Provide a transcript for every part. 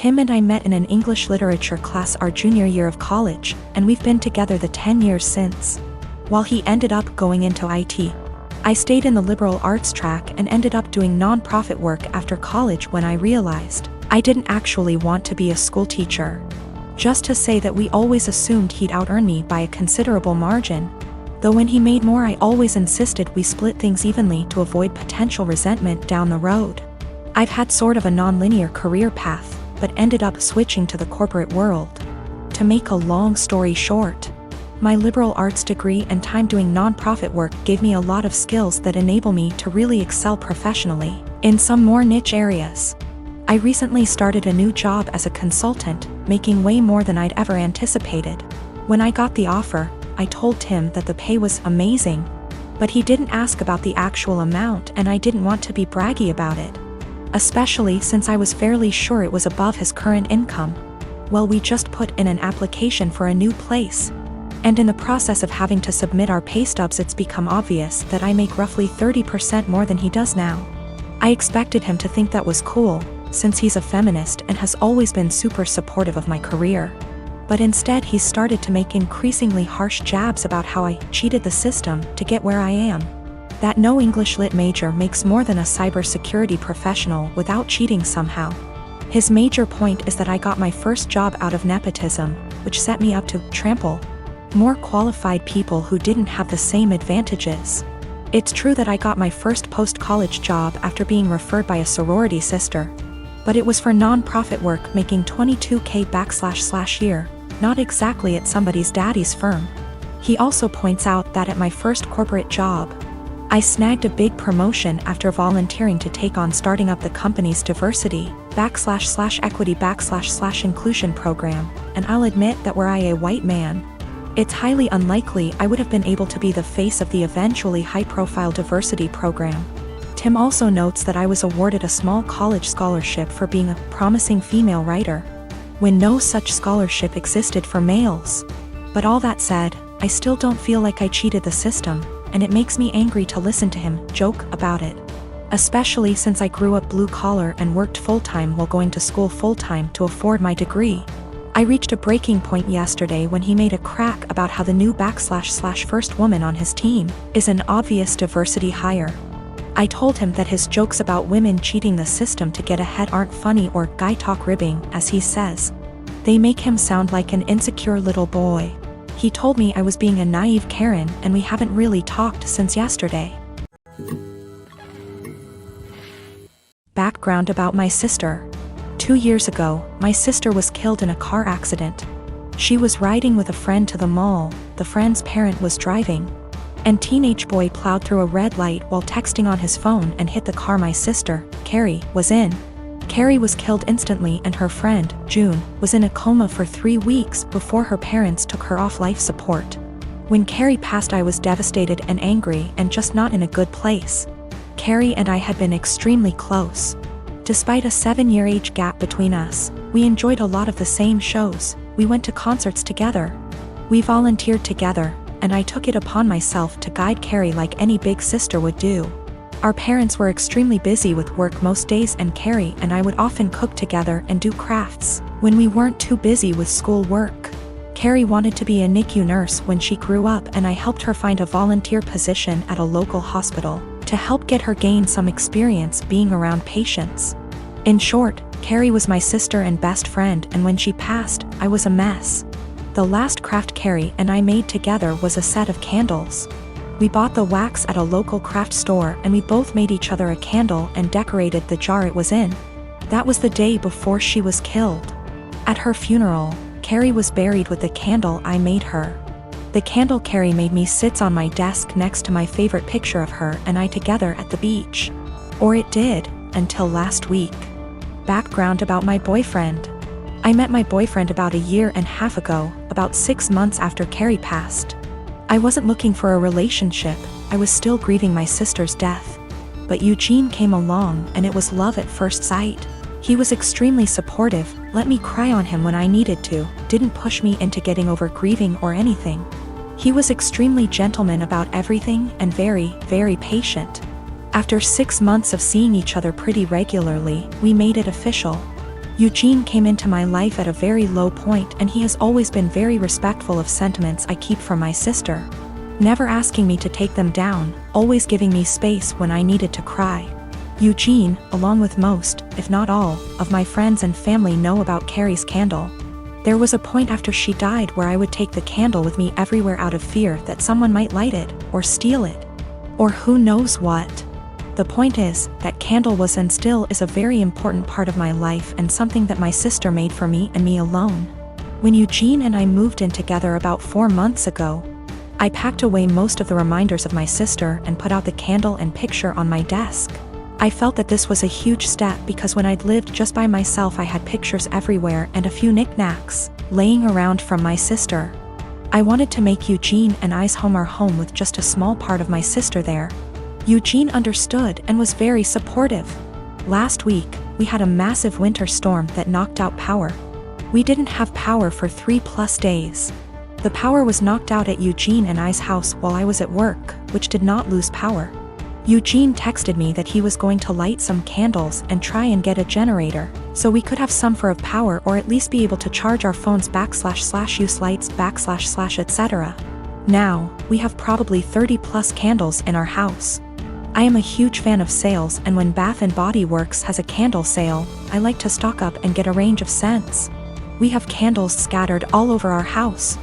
Tim and I met in an English literature class our junior year of college, and we've been together the 10 years since. While he ended up going into IT, I stayed in the liberal arts track and ended up doing non-profit work after college when I realized I didn't actually want to be a school teacher. Just to say that we always assumed he'd out-earn me by a considerable margin. Though when he made more, I always insisted we split things evenly to avoid potential resentment down the road. I've had sort of a non-linear career path, but ended up switching to the corporate world. To make a long story short, my liberal arts degree and time doing non-profit work gave me a lot of skills that enable me to really excel professionally in some more niche areas. I recently started a new job as a consultant, making way more than I'd ever anticipated. When I got the offer, I told Tim that the pay was amazing, but he didn't ask about the actual amount, and I didn't want to be braggy about it, especially since I was fairly sure it was above his current income. Well, we just put in an application for a new place, and in the process of having to submit our pay stubs, it's become obvious that I make roughly 30% more than he does now. I expected him to think that was cool, since he's a feminist and has always been super supportive of my career. But instead he started to make increasingly harsh jabs about how I cheated the system to get where I am. That no English Lit major makes more than a cybersecurity professional without cheating somehow. His major point is that I got my first job out of nepotism, which set me up to trample more qualified people who didn't have the same advantages. It's true that I got my first post-college job after being referred by a sorority sister, but it was for non-profit work making $22K year, not exactly at somebody's daddy's firm. He also points out that at my first corporate job, I snagged a big promotion after volunteering to take on starting up the company's diversity //equity / inclusion program, and I'll admit that were I a white man, it's highly unlikely I would have been able to be the face of the eventually high-profile diversity program. Tim also notes that I was awarded a small college scholarship for being a promising female writer, when no such scholarship existed for males. But all that said, I still don't feel like I cheated the system, and it makes me angry to listen to him joke about it. Especially since I grew up blue-collar and worked full-time while going to school full-time to afford my degree. I reached a breaking point yesterday when he made a crack about how the new / first woman on his team is an obvious diversity hire. I told him that his jokes about women cheating the system to get ahead aren't funny or guy talk ribbing, as he says. They make him sound like an insecure little boy. He told me I was being a naive Karen, and we haven't really talked since yesterday. Background about my sister. 2 years ago, my sister was killed in a car accident. She was riding with a friend to the mall, the friend's parent was driving, and teenage boy plowed through a red light while texting on his phone and hit the car my sister, Carrie, was in. Carrie was killed instantly, and her friend, June, was in a coma for 3 weeks before her parents took her off life support. When Carrie passed, I was devastated and angry and just not in a good place. Carrie and I had been extremely close. Despite a 7-year age gap between us, we enjoyed a lot of the same shows, we went to concerts together, we volunteered together, and I took it upon myself to guide Carrie like any big sister would do. Our parents were extremely busy with work most days, and Carrie and I would often cook together and do crafts when we weren't too busy with school work. Carrie wanted to be a NICU nurse when she grew up, and I helped her find a volunteer position at a local hospital to help get her gain some experience being around patients. In short, Carrie was my sister and best friend, and when she passed, I was a mess. The last craft Carrie and I made together was a set of candles. We bought the wax at a local craft store, and we both made each other a candle and decorated the jar it was in. That was the day before she was killed. At her funeral, Carrie was buried with the candle I made her. The candle Carrie made me sits on my desk next to my favorite picture of her and I together at the beach. Or it did, until last week. Background about my boyfriend. I met my boyfriend about 1.5 years ago, about 6 months after Carrie passed. I wasn't looking for a relationship, I was still grieving my sister's death. But Eugene came along, and it was love at first sight. He was extremely supportive, let me cry on him when I needed to, didn't push me into getting over grieving or anything. He was extremely gentleman about everything and very, very patient. After 6 months of seeing each other pretty regularly, we made it official. Eugene came into my life at a very low point, and he has always been very respectful of sentiments I keep from my sister. Never asking me to take them down, always giving me space when I needed to cry. Eugene, along with most, if not all, of my friends and family know about Carrie's candle. There was a point after she died where I would take the candle with me everywhere out of fear that someone might light it, or steal it. Or who knows what. The point is, that candle was and still is a very important part of my life and something that my sister made for me and me alone. When Eugene and I moved in together about 4 months ago, I packed away most of the reminders of my sister and put out the candle and picture on my desk. I felt that this was a huge step because when I'd lived just by myself I had pictures everywhere and a few knickknacks laying around from my sister. I wanted to make Eugene and I's home our home with just a small part of my sister there. Eugene understood and was very supportive. Last week, we had a massive winter storm that knocked out power. We didn't have power for 3+ days. The power was knocked out at Eugene and I's house while I was at work, which did not lose power. Eugene texted me that he was going to light some candles and try and get a generator, so we could have some for of power or at least be able to charge our phones / use lights / etc. Now, we have probably 30+ candles in our house. I am a huge fan of sales, and when Bath & Body Works has a candle sale, I like to stock up and get a range of scents. We have candles scattered all over our house.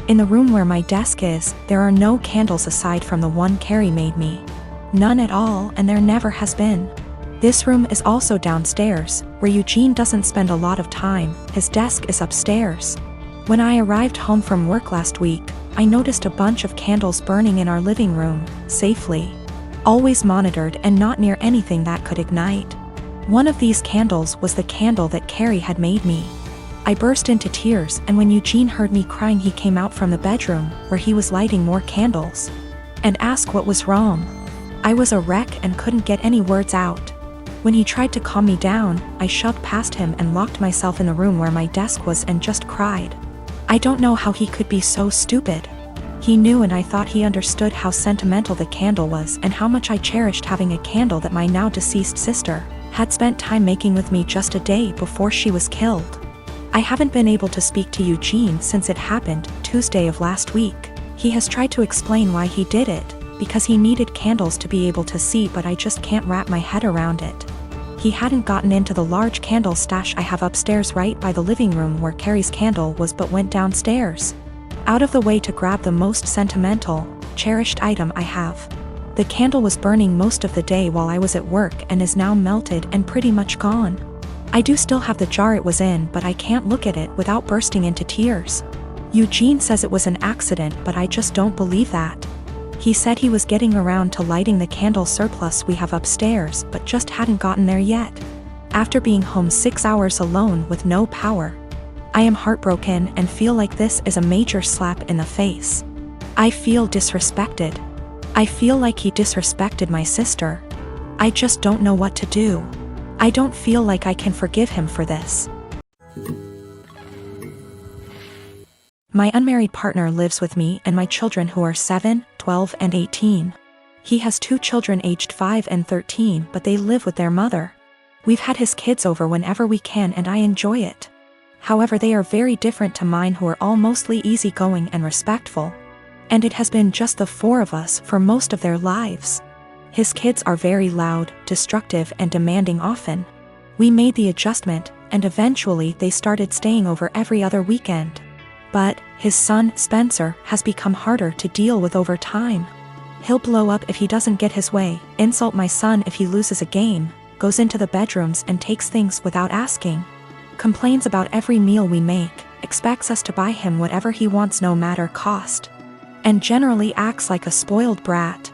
In the room where my desk is, there are no candles aside from the one Carrie made me. None at all, and there never has been. This room is also downstairs, where Eugene doesn't spend a lot of time. His desk is upstairs. When I arrived home from work last week, I noticed a bunch of candles burning in our living room, safely. Always monitored and not near anything that could ignite. One of these candles was the candle that Carrie had made me. I burst into tears, and when Eugene heard me crying he came out from the bedroom, where he was lighting more candles, and asked what was wrong. I was a wreck and couldn't get any words out. When he tried to calm me down, I shoved past him and locked myself in the room where my desk was and just cried. I don't know how he could be so stupid. He knew, and I thought he understood how sentimental the candle was and how much I cherished having a candle that my now deceased sister had spent time making with me just a day before she was killed. I haven't been able to speak to Eugene since it happened, Tuesday of last week. He has tried to explain why he did it, because he needed candles to be able to see, but I just can't wrap my head around it. He hadn't gotten into the large candle stash I have upstairs right by the living room where Carrie's candle was, but went downstairs, out of the way to grab the most sentimental, cherished item I have. The candle was burning most of the day while I was at work and is now melted and pretty much gone. I do still have the jar it was in, but I can't look at it without bursting into tears. Eugene says it was an accident, but I just don't believe that. He said he was getting around to lighting the candle surplus we have upstairs, but just hadn't gotten there yet. After being home 6 hours alone with no power, I am heartbroken and feel like this is a major slap in the face. I feel disrespected. I feel like he disrespected my sister. I just don't know what to do. I don't feel like I can forgive him for this. My unmarried partner lives with me and my children who are 7, 12, and 18. He has 2 children aged 5 and 13, but they live with their mother. We've had his kids over whenever we can and I enjoy it. However, they are very different to mine, who are all mostly easygoing and respectful. And it has been just the 4 of us for most of their lives. His kids are very loud, destructive, and demanding often. We made the adjustment, and eventually they started staying over every other weekend. But his son, Spencer, has become harder to deal with over time. He'll blow up if he doesn't get his way, insult my son if he loses a game, goes into the bedrooms and takes things without asking. Complains about every meal we make, expects us to buy him whatever he wants no matter cost, and generally acts like a spoiled brat.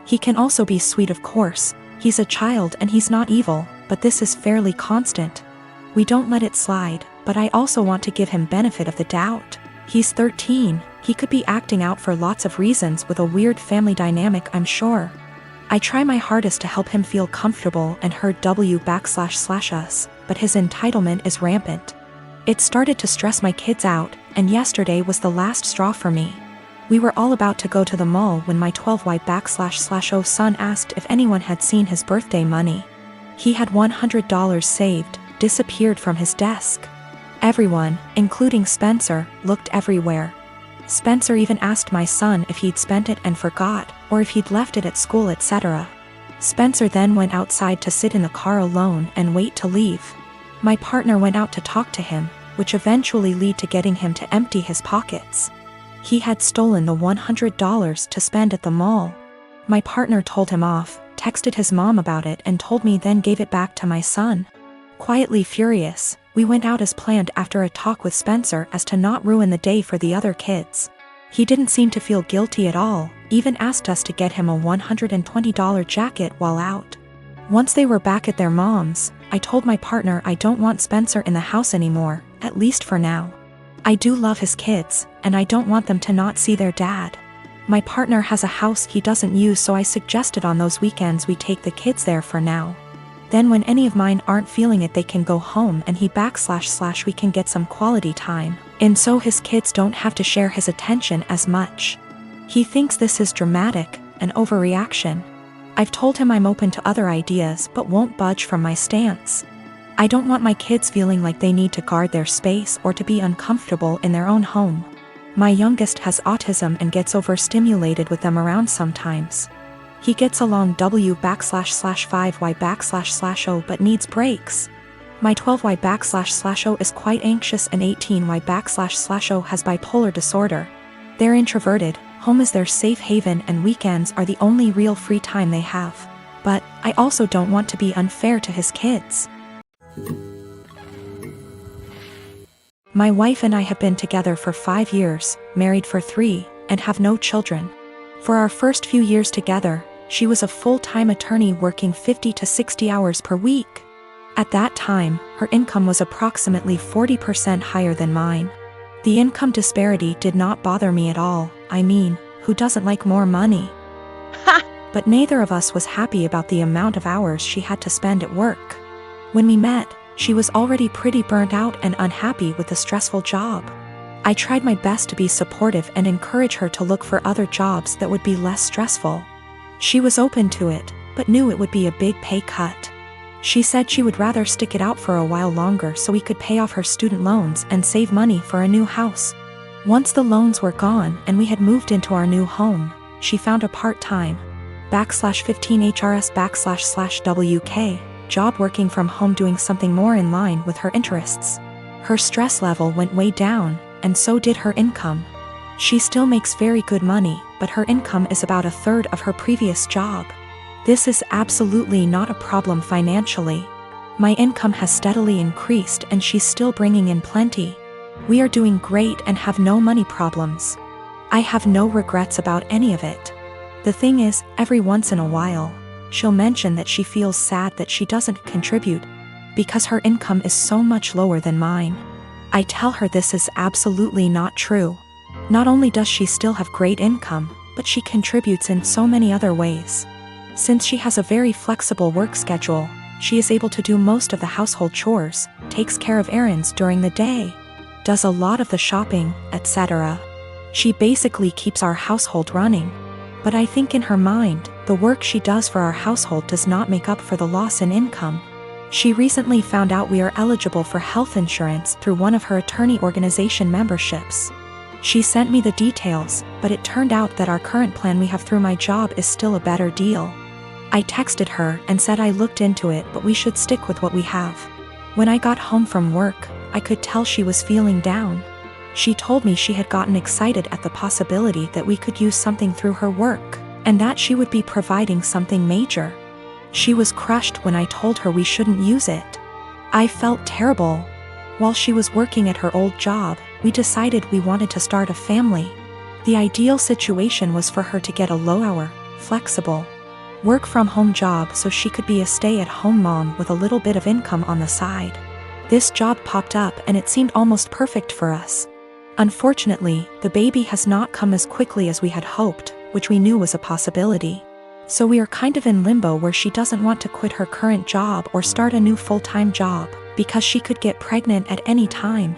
He can also be sweet, of course. He's a child and he's not evil, but this is fairly constant. We don't let it slide, but I also want to give him benefit of the doubt. He's 13, he could be acting out for lots of reasons with a weird family dynamic, I'm sure. I try my hardest to help him feel comfortable and heard //us, but his entitlement is rampant. It started to stress my kids out, and yesterday was the last straw for me. We were all about to go to the mall when my 12Y //o son asked if anyone had seen his birthday money. He had $100 saved, disappeared from his desk. Everyone, including Spencer, looked everywhere. Spencer even asked my son if he'd spent it and forgot, or if he'd left it at school, etc. Spencer then went outside to sit in the car alone and wait to leave. My partner went out to talk to him, which eventually led to getting him to empty his pockets. He had stolen the $100 to spend at the mall. My partner told him off, texted his mom about it and told me, then gave it back to my son. Quietly furious, we went out as planned after a talk with Spencer as to not ruin the day for the other kids. He didn't seem to feel guilty at all, even asked us to get him a $120 jacket while out. Once they were back at their mom's, I told my partner I don't want Spencer in the house anymore, at least for now. I do love his kids, and I don't want them to not see their dad. My partner has a house he doesn't use, so I suggested on those weekends we take the kids there for now. Then when any of mine aren't feeling it, they can go home and we can get some quality time, and so his kids don't have to share his attention as much. He thinks this is dramatic, an overreaction. I've told him I'm open to other ideas but won't budge from my stance. I don't want my kids feeling like they need to guard their space or to be uncomfortable in their own home. My youngest has autism and gets overstimulated with them around sometimes. He gets along W/5Y/O but needs breaks. My 12Y/O is quite anxious and 18Y/O has bipolar disorder. They're introverted, home is their safe haven and weekends are the only real free time they have. But I also don't want to be unfair to his kids. My wife and I have been together for 5 years, married for 3, and have no children. For our first few years together, she was a full-time attorney working 50 to 60 hours per week. At that time, her income was approximately 40% higher than mine. The income disparity did not bother me at all. I mean, who doesn't like more money? But neither of us was happy about the amount of hours she had to spend at work. When we met, she was already pretty burnt out and unhappy with the stressful job. I tried my best to be supportive and encourage her to look for other jobs that would be less stressful. She was open to it, but knew it would be a big pay cut. She said she would rather stick it out for a while longer so we could pay off her student loans and save money for a new house. Once the loans were gone and we had moved into our new home, she found a part-time /15HRS//WK job working from home, doing something more in line with her interests. Her stress level went way down, and so did her income. She still makes very good money, but her income is about a third of her previous job. This is absolutely not a problem financially. My income has steadily increased and she's still bringing in plenty. We are doing great and have no money problems. I have no regrets about any of it. The thing is, every once in a while, she'll mention that she feels sad that she doesn't contribute because her income is so much lower than mine. I tell her this is absolutely not true. Not only does she still have great income, but she contributes in so many other ways. Since she has a very flexible work schedule, she is able to do most of the household chores, takes care of errands during the day, does a lot of the shopping, etc. She basically keeps our household running. But I think in her mind, the work she does for our household does not make up for the loss in income. She recently found out we are eligible for health insurance through one of her attorney organization memberships. She sent me the details, but it turned out that our current plan we have through my job is still a better deal. I texted her and said I looked into it, but we should stick with what we have. When I got home from work, I could tell she was feeling down. She told me she had gotten excited at the possibility that we could use something through her work, and that she would be providing something major. She was crushed when I told her we shouldn't use it. I felt terrible. While she was working at her old job, we decided we wanted to start a family. The ideal situation was for her to get a low-hour, flexible, work-from-home job so she could be a stay-at-home mom with a little bit of income on the side. This job popped up and it seemed almost perfect for us. Unfortunately, the baby has not come as quickly as we had hoped, which we knew was a possibility. So we are kind of in limbo where she doesn't want to quit her current job or start a new full-time job, because she could get pregnant at any time.